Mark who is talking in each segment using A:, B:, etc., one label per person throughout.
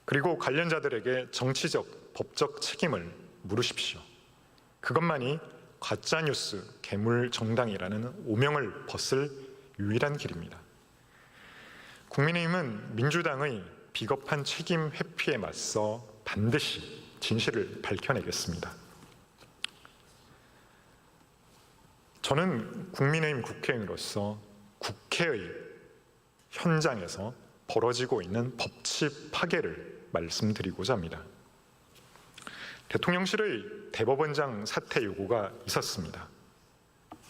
A: 그리고 관련자들에게 정치적, 법적 책임을 물으십시오. 그것만이 가짜뉴스 괴물 정당이라는 오명을 벗을 유일한 길입니다. 국민의힘은 민주당의 비겁한 책임 회피에 맞서 반드시 진실을 밝혀내겠습니다. 저는 국민의힘 국회의원으로서 국회의 현장에서 벌어지고 있는 법치 파괴를 말씀드리고자 합니다. 대통령실의 대법원장 사퇴 요구가 있었습니다.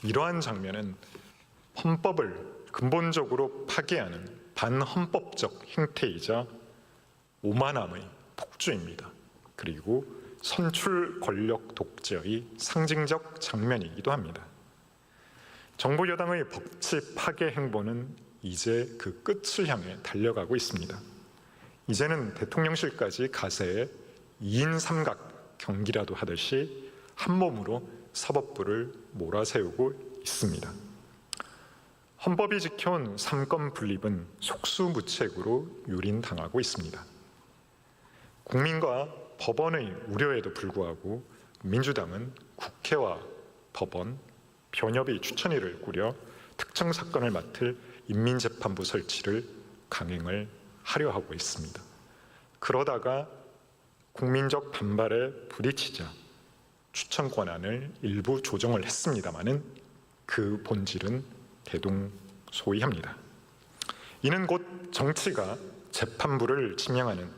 A: 이러한 장면은 헌법을 근본적으로 파괴하는 반헌법적 행태이자 오만함의 폭주입니다. 그리고 선출 권력 독재의 상징적 장면이기도 합니다. 정부 여당의 법치 파괴 행보는 이제 그 끝을 향해 달려가고 있습니다. 이제는 대통령실까지 가세에 2인 삼각 경기라도 하듯이 한몸으로 사법부를 몰아세우고 있습니다. 헌법이 지켜온 삼권 분립은 속수무책으로 유린당하고 있습니다. 국민과 법원의 우려에도 불구하고 민주당은 국회와 법원, 변협의 추천위를 꾸려 특정 사건을 맡을 인민재판부 설치를 강행을 하려 하고 있습니다. 그러다가 국민적 반발에 부딪히자 추천 권한을 일부 조정을 했습니다마는 그 본질은 대동소이합니다. 이는 곧 정치가 재판부를 지명하는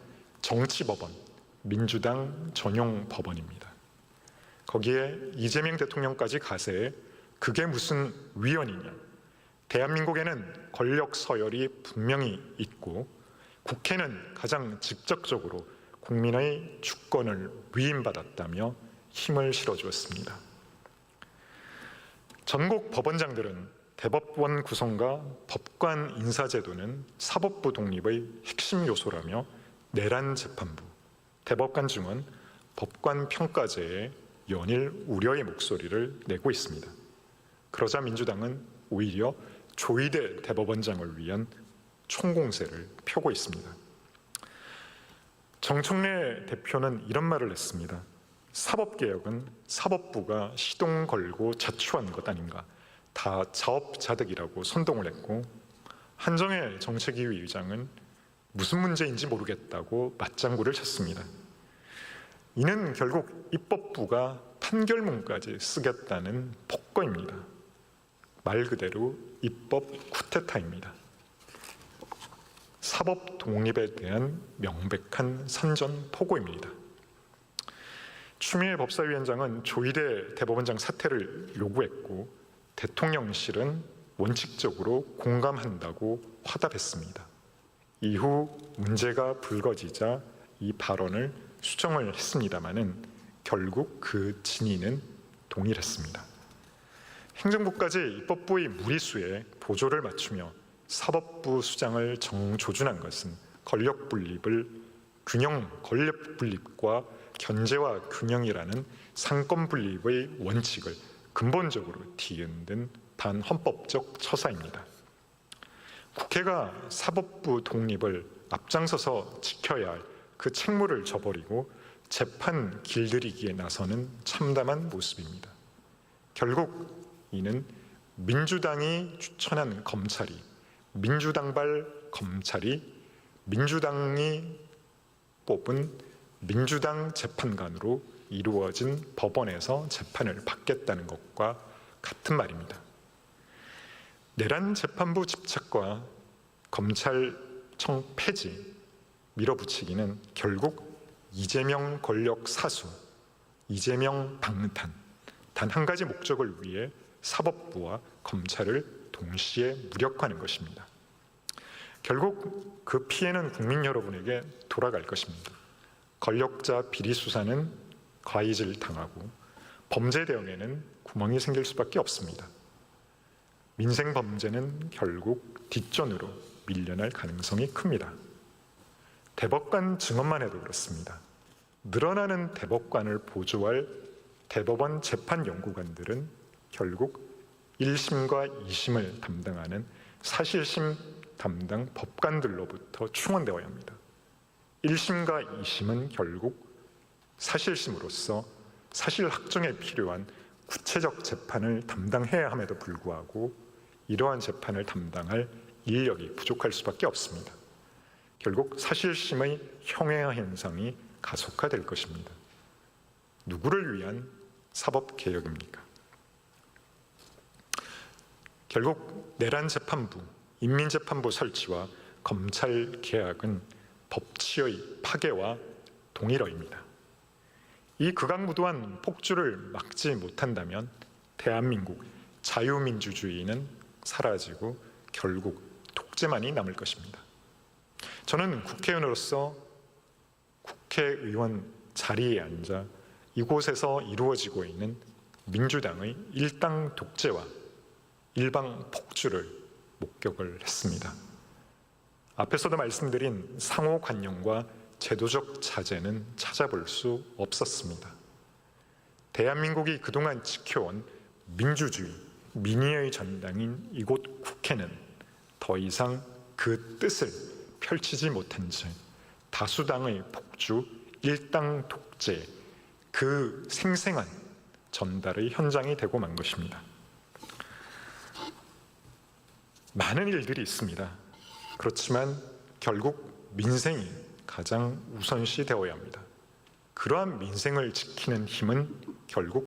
A: 정치법원, 민주당 전용 법원입니다. 거기에 이재명 대통령까지 가세해 그게 무슨 위헌이냐. 대한민국에는 권력 서열이 분명히 있고 국회는 가장 직접적으로 국민의 주권을 위임받았다며 힘을 실어주었습니다. 전국 법원장들은 대법원 구성과 법관 인사제도는 사법부 독립의 핵심 요소라며 내란 재판부, 대법관 중은 법관 평가제에 연일 우려의 목소리를 내고 있습니다. 그러자 민주당은 오히려 조희대 대법원장을 위한 총공세를 펴고 있습니다. 정청래 대표는 이런 말을 했습니다. 사법개혁은 사법부가 시동 걸고 자초한 것 아닌가. 다 자업자득이라고 선동을 했고 한정혜 정책위 의장은 무슨 문제인지 모르겠다고 맞장구를 쳤습니다. 이는 결국 입법부가 판결문까지 쓰겠다는 폭거입니다. 말 그대로 입법 쿠데타입니다. 사법 독립에 대한 명백한 선전포고입니다. 추미애 법사위원장은 조희대 대법원장 사퇴를 요구했고 대통령실은 원칙적으로 공감한다고 화답했습니다. 이후 문제가 불거지자 이 발언을 수정을 했습니다마는 결국 그 진위는 동일했습니다. 행정부까지 입법부의 무리수에 보조를 맞추며 사법부 수장을 정조준한 것은 권력 분립과 견제와 균형이라는 상권 분립의 원칙을 근본적으로 뒤흔든 반헌법적 처사입니다. 국회가 사법부 독립을 앞장서서 지켜야 할 그 책무를 저버리고 재판 길들이기에 나서는 참담한 모습입니다. 결국 이는 민주당이 추천한 검찰이, 민주당발 검찰이 민주당이 뽑은 민주당 재판관으로 이루어진 법원에서 재판을 받겠다는 것과 같은 말입니다. 내란 재판부 집착과 검찰청 폐지, 밀어붙이기는 결국 이재명 권력 사수, 이재명 방탄, 단 한 가지 목적을 위해 사법부와 검찰을 동시에 무력화하는 것입니다. 결국 그 피해는 국민 여러분에게 돌아갈 것입니다. 권력자 비리 수사는 과이질 당하고 범죄 대응에는 구멍이 생길 수밖에 없습니다. 민생 범죄는 결국 뒷전으로 밀려날 가능성이 큽니다. 대법관 증언만 해도 그렇습니다. 늘어나는 대법관을 보조할 대법원 재판연구관들은 결국 1심과 2심을 담당하는 사실심 담당 법관들로부터 충원되어야 합니다. 1심과 2심은 결국 사실심으로서 사실 확정에 필요한 구체적 재판을 담당해야 함에도 불구하고 이러한 재판을 담당할 인력이 부족할 수밖에 없습니다. 결국 사실심의 형해화 현상이 가속화될 것입니다. 누구를 위한 사법개혁입니까? 결국 내란재판부, 인민재판부 설치와 검찰 개혁은 법치의 파괴와 동일어입니다. 이 극악무도한 폭주를 막지 못한다면 대한민국 자유민주주의는 사라지고 결국 독재만이 남을 것입니다. 저는 국회의원으로서 국회의원 자리에 앉아 이곳에서 이루어지고 있는 민주당의 일당 독재와 일방 폭주를 목격을 했습니다. 앞에서도 말씀드린 상호관용과 제도적 자제는 찾아볼 수 없었습니다. 대한민국이 그동안 지켜온 민주주의, 민의의 전당인 이곳 국회는 더 이상 그 뜻을 펼치지 못한 채 다수당의 폭주, 일당 독재, 그 생생한 전달의 현장이 되고 만 것입니다. 많은 일들이 있습니다. 그렇지만 결국 민생이 가장 우선시 되어야 합니다. 그러한 민생을 지키는 힘은 결국